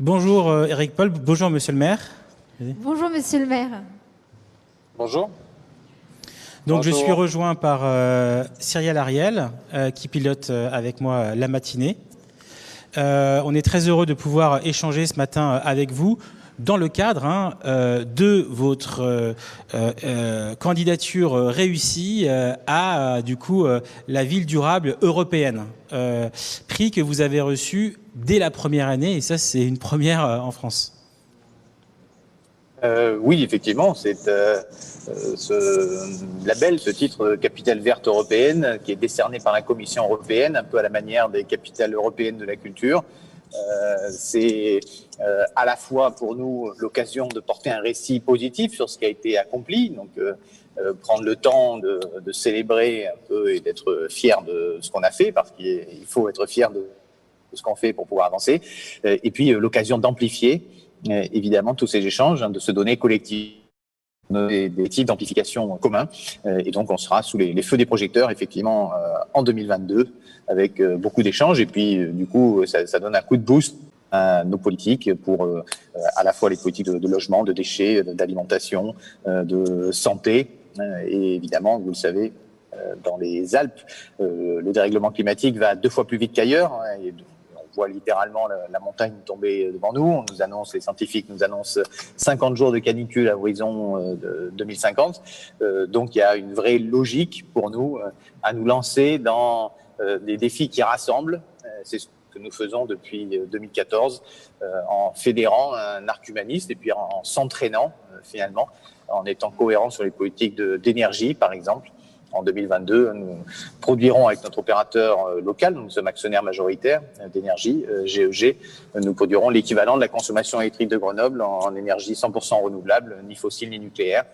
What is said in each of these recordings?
Bonjour Eric Paul, bonjour Monsieur le maire. Bonjour Monsieur le maire. Bonjour. Donc je Bonjour. suis rejoint par Cyrielle Ariel qui pilote avec moi la matinée. On est très heureux de pouvoir échanger ce matin avec vous dans le cadre de votre candidature réussie à du coup la ville durable européenne, prix que vous avez reçu dès la première année, et ça c'est une première en France. Oui, effectivement, c'est ce label, ce titre capitale verte européenne qui est décerné par la Commission européenne, un peu à la manière des capitales européennes de la culture. C'est à la fois pour nous l'occasion de porter un récit positif sur ce qui a été accompli, donc prendre le temps de célébrer un peu et d'être fier de ce qu'on a fait, parce qu'il faut être fier de ce qu'on fait pour pouvoir avancer, et puis l'occasion d'amplifier évidemment tous ces échanges, de se donner collectivement des types d'amplification communs. Et donc, on sera sous les feux des projecteurs, effectivement, en 2022, avec beaucoup d'échanges. Et puis, du coup, ça donne un coup de boost à nos politiques pour à la fois les politiques de logement, de déchets, d'alimentation, de santé. Et évidemment, vous le savez, dans les Alpes, le dérèglement climatique va 2 fois plus vite qu'ailleurs. Et on voit littéralement la montagne tomber devant nous. On nous annonce, les scientifiques nous annoncent 50 jours de canicule à horizon de 2050. Donc il y a une vraie logique pour nous à nous lancer dans des défis qui rassemblent. C'est ce que nous faisons depuis 2014 en fédérant un arc humaniste et puis en s'entraînant finalement, en étant cohérent sur les politiques d'énergie par exemple. En 2022, nous produirons avec notre opérateur local, nous sommes actionnaires majoritaires d'énergie, GEG, nous produirons l'équivalent de la consommation électrique de Grenoble en énergie 100% renouvelable, ni fossile ni nucléaire.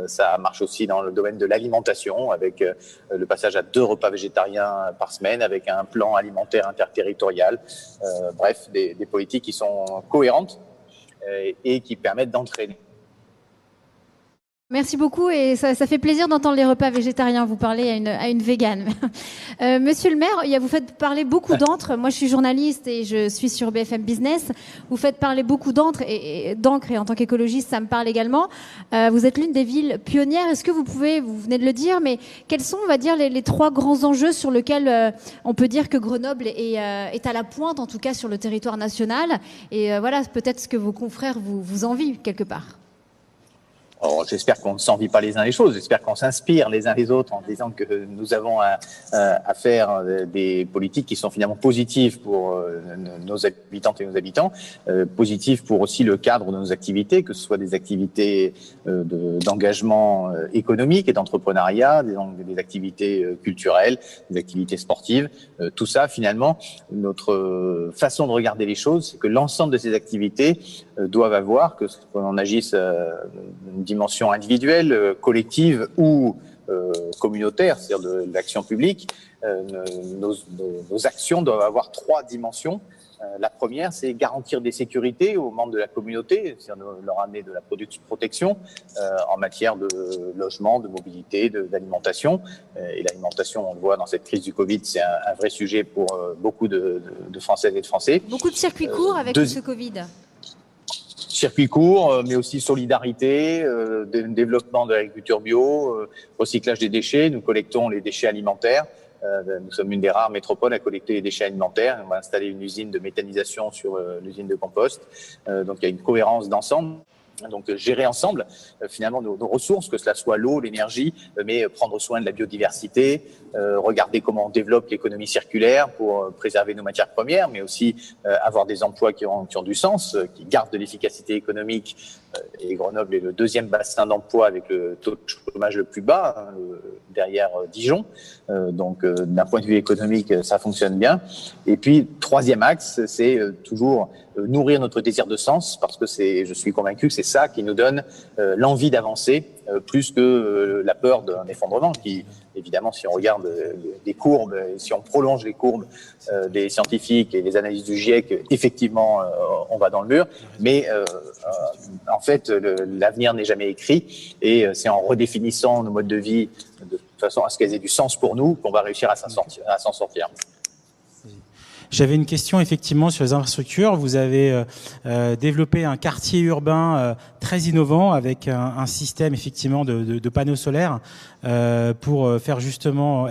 Ça marche aussi dans le domaine de l'alimentation, avec le passage à 2 repas végétariens par semaine, avec un plan alimentaire interterritorial. Bref, des politiques qui sont cohérentes et qui permettent d'entraîner. Merci beaucoup et ça fait plaisir d'entendre les repas végétariens. Vous parlez à une végane. Monsieur le maire, vous faites parler beaucoup d'encre. Moi, je suis journaliste et je suis sur BFM Business. Vous faites parler beaucoup d'encre et en tant qu'écologiste, ça me parle également. Vous êtes l'une des villes pionnières. Est-ce que vous venez de le dire, mais quels sont, on va dire, les 3 grands enjeux sur lesquels on peut dire que Grenoble est à la pointe, en tout cas sur le territoire national? Et voilà, peut-être ce que vos confrères vous envient quelque part. Alors, j'espère qu'on ne s'envie pas les uns les choses, j'espère qu'on s'inspire les uns les autres en disant que nous avons à faire des politiques qui sont finalement positives pour nos habitantes et nos habitants, positives pour aussi le cadre de nos activités, que ce soit des activités d'engagement économique et d'entrepreneuriat, des activités culturelles, des activités sportives. Tout ça, finalement, notre façon de regarder les choses, c'est que l'ensemble de ces activités doivent avoir, que l'on agisse une dimension individuelle, collective ou communautaire, c'est-à-dire de l'action publique, nos actions doivent avoir 3 dimensions. La première, c'est garantir des sécurités aux membres de la communauté, c'est-à-dire leur amener de la protection en matière de logement, de mobilité, d'alimentation. Et l'alimentation, on le voit dans cette crise du Covid, c'est un vrai sujet pour beaucoup de Françaises et de Français. Beaucoup de circuits courts avec ce Covid. Circuit court, mais aussi solidarité, développement de l'agriculture bio, recyclage des déchets. Nous collectons les déchets alimentaires. Nous sommes une des rares métropoles à collecter les déchets alimentaires. On va installer une usine de méthanisation sur l'usine de compost. Donc il y a une cohérence d'ensemble. Donc gérer ensemble finalement nos ressources, que cela soit l'eau, l'énergie, mais prendre soin de la biodiversité, regarder comment on développe l'économie circulaire pour préserver nos matières premières, mais aussi avoir des emplois qui ont du sens, qui gardent de l'efficacité économique. Et Grenoble est le 2e bassin d'emploi avec le taux de chômage le plus bas, derrière Dijon. Donc d'un point de vue économique, ça fonctionne bien. Et puis 3e axe, c'est toujours nourrir notre désir de sens, parce que je suis convaincu que c'est ça qui nous donne l'envie d'avancer, plus que la peur d'un effondrement qui, évidemment, si on regarde les courbes, si on prolonge les courbes des scientifiques et les analyses du GIEC, effectivement, on va dans le mur. Mais en fait, l'avenir n'est jamais écrit, et c'est en redéfinissant nos modes de vie de façon à ce qu'elles aient du sens pour nous qu'on va réussir à s'en sortir. J'avais une question effectivement sur les infrastructures. Vous avez développé un quartier urbain très innovant avec un système effectivement de panneaux solaires pour faire justement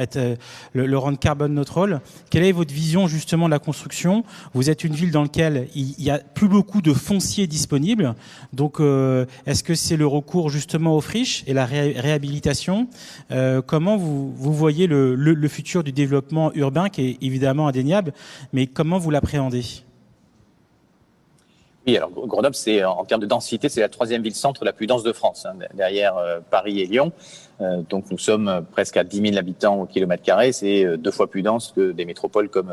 le rendre carbone neutral. Quelle est votre vision justement de la construction? Vous êtes une ville dans laquelle il y a plus beaucoup de foncier disponible. Donc, est-ce que c'est le recours justement aux friches et la réhabilitation? Comment vous voyez le futur du développement urbain, qui est évidemment indéniable, mais comment vous l'appréhendez? Oui, alors Grenoble, c'est en termes de densité, c'est la 3e ville-centre la plus dense de France, hein, derrière Paris et Lyon. Donc nous sommes presque à 10 000 habitants au kilomètre carré, c'est 2 fois plus dense que des métropoles comme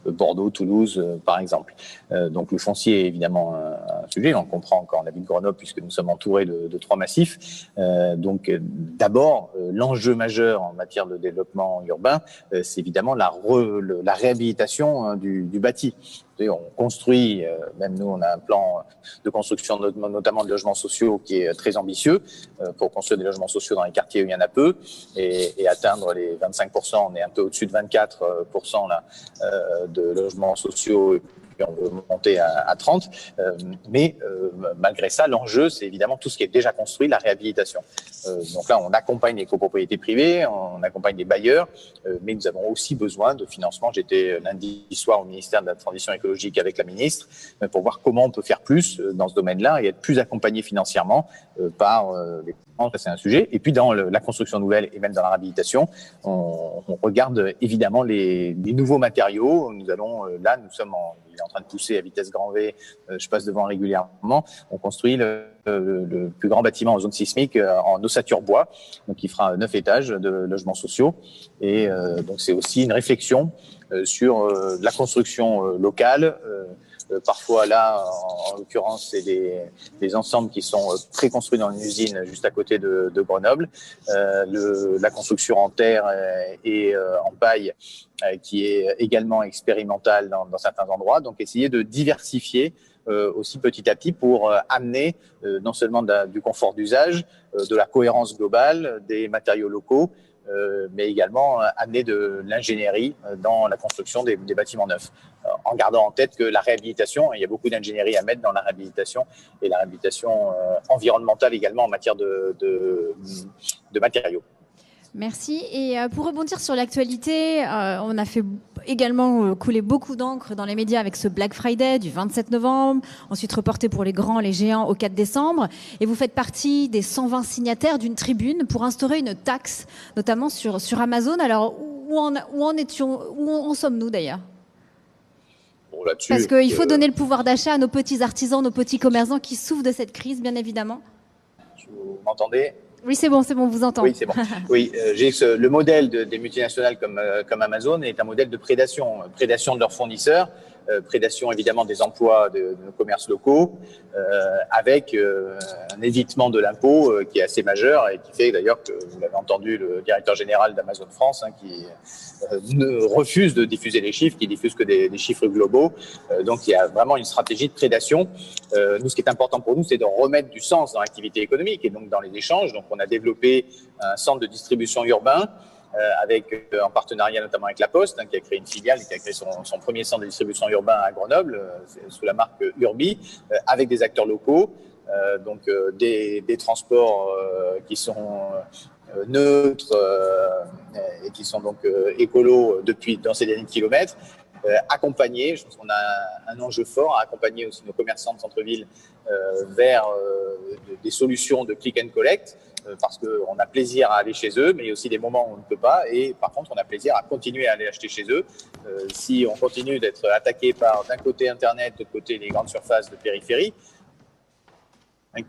Bordeaux, Toulouse, par exemple. Donc le foncier est évidemment un sujet, on le comprend quand on habite Grenoble puisque nous sommes entourés de 3 massifs. Donc d'abord, l'enjeu majeur en matière de développement urbain, c'est évidemment la réhabilitation du bâti. On construit, même nous on a un plan de construction notamment de logements sociaux qui est très ambitieux pour construire des logements sociaux dans les quartiers où il y en a peu et atteindre les 25%, on est un peu au-dessus de 24% là, de logements sociaux. Et on veut monter à 30, mais malgré ça, l'enjeu, c'est évidemment tout ce qui est déjà construit, la réhabilitation. Donc là, on accompagne les copropriétés privées, on accompagne les bailleurs, mais nous avons aussi besoin de financement. J'étais lundi soir au ministère de la Transition écologique avec la ministre pour voir comment on peut faire plus dans ce domaine-là et être plus accompagné financièrement par les parents. C'est un sujet. Et puis dans la construction nouvelle et même dans la réhabilitation, on regarde évidemment les nouveaux matériaux. Nous allons là, il est en train de pousser à vitesse grand V. Je passe devant régulièrement. On construit le plus grand bâtiment en zone sismique en ossature bois, donc qui fera 9 étages de logements sociaux. Et donc c'est aussi une réflexion sur la construction locale. Parfois là, en l'occurrence, c'est des ensembles qui sont préconstruits dans une usine juste à côté de Grenoble. La construction en terre et en paille qui est également expérimentale dans certains endroits. Donc essayer de diversifier aussi petit à petit pour amener non seulement du confort d'usage, de la cohérence globale, des matériaux locaux, mais également amener de l'ingénierie dans la construction des bâtiments neufs, en gardant en tête que la réhabilitation, il y a beaucoup d'ingénierie à mettre dans la réhabilitation, et la réhabilitation environnementale également en matière de matériaux. Merci. Et pour rebondir sur l'actualité, on a fait également couler beaucoup d'encre dans les médias avec ce Black Friday du 27 novembre, ensuite reporté pour les grands, les géants au 4 décembre. Et vous faites partie des 120 signataires d'une tribune pour instaurer une taxe, notamment sur Amazon. Alors, où en sommes-nous d'ailleurs? Bon, parce qu'il faut donner le pouvoir d'achat à nos petits artisans, nos petits commerçants qui souffrent de cette crise, bien évidemment. Vous m'entendez ? Oui, c'est bon, vous entend. Oui, c'est bon. Oui, le modèle des multinationales comme Amazon est un modèle de prédation de leurs fournisseurs, prédation évidemment des emplois de nos commerces locaux, avec un évitement de l'impôt qui est assez majeur et qui fait d'ailleurs que, vous l'avez entendu, le directeur général d'Amazon France, qui ne refuse de diffuser les chiffres, qui diffuse que des chiffres globaux. Donc il y a vraiment une stratégie de prédation. Nous, ce qui est important pour nous, c'est de remettre du sens dans l'activité économique et donc dans les échanges. Donc on a développé un centre de distribution urbain en partenariat notamment avec La Poste, qui a créé une filiale, qui a créé son premier centre de distribution urbain à Grenoble, sous la marque Urbi, avec des acteurs locaux, donc des transports qui sont neutres et qui sont donc écolos dans ces derniers kilomètres. Accompagner, je pense qu'on a un enjeu fort à accompagner aussi nos commerçants de centre-ville vers des solutions de click and collect, parce qu'on a plaisir à aller chez eux, mais il y a aussi des moments où on ne peut pas, et par contre on a plaisir à continuer à aller acheter chez eux. Si on continue d'être attaqué par d'un côté Internet, de l'autre côté les grandes surfaces de périphérie,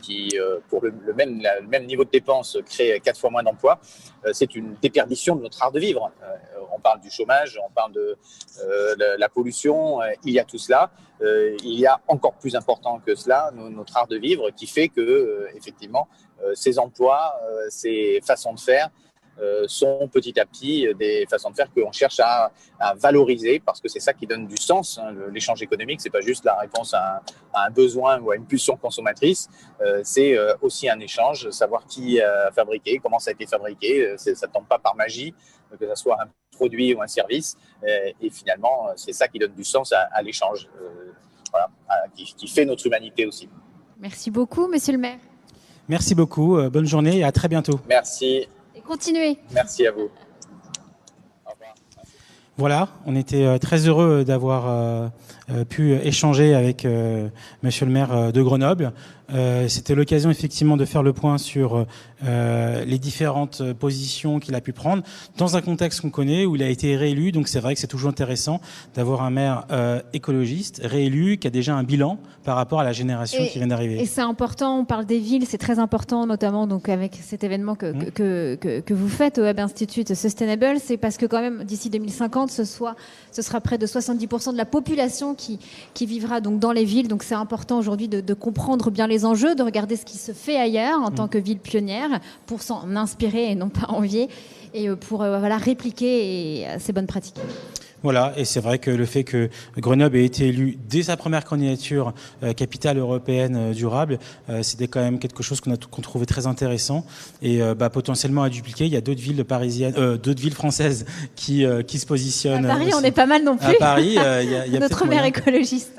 qui, pour le même niveau de dépenses, crée 4 fois moins d'emplois, c'est une déperdition de notre art de vivre. On parle du chômage, on parle de la pollution, il y a tout cela. Il y a encore plus important que cela, notre art de vivre, qui fait que, effectivement, ces emplois, ces façons de faire sont petit à petit des façons de faire qu'on cherche à valoriser, parce que c'est ça qui donne du sens. L'échange économique, c'est pas juste la réponse à un besoin ou à une pulsion consommatrice, c'est aussi un échange, savoir qui a fabriqué, comment ça a été fabriqué, ça tombe pas par magie, que ce soit un produit ou un service, et finalement, c'est ça qui donne du sens à l'échange, voilà, qui fait notre humanité aussi. Merci beaucoup, monsieur le maire. Merci beaucoup, bonne journée et à très bientôt. Merci. Et continuez. Merci à vous. Au revoir. Voilà, on était très heureux d'avoir pu échanger avec monsieur le maire de Grenoble. C'était l'occasion effectivement de faire le point sur les différentes positions qu'il a pu prendre dans un contexte qu'on connaît où il a été réélu. Donc c'est vrai que c'est toujours intéressant d'avoir un maire écologiste réélu qui a déjà un bilan par rapport à la génération qui vient d'arriver. Et c'est important, on parle des villes, c'est très important, notamment donc avec cet événement que vous faites au Web Institute Sustainable, c'est parce que quand même d'ici 2050, ce sera près de 70% de la population qui vivra donc dans les villes. Donc c'est important aujourd'hui de comprendre bien les enjeux, de regarder ce qui se fait ailleurs en tant que ville pionnière pour s'en inspirer et non pas envier, et pour répliquer ces bonnes pratiques. Voilà, et c'est vrai que le fait que Grenoble ait été élu dès sa première candidature capitale européenne durable, c'était quand même quelque chose qu'on trouvait très intéressant et potentiellement à dupliquer. Il y a d'autres villes parisiennes, d'autres villes françaises qui se positionnent. À Paris, on est pas mal non plus. À Paris, il y a notre maire écologiste.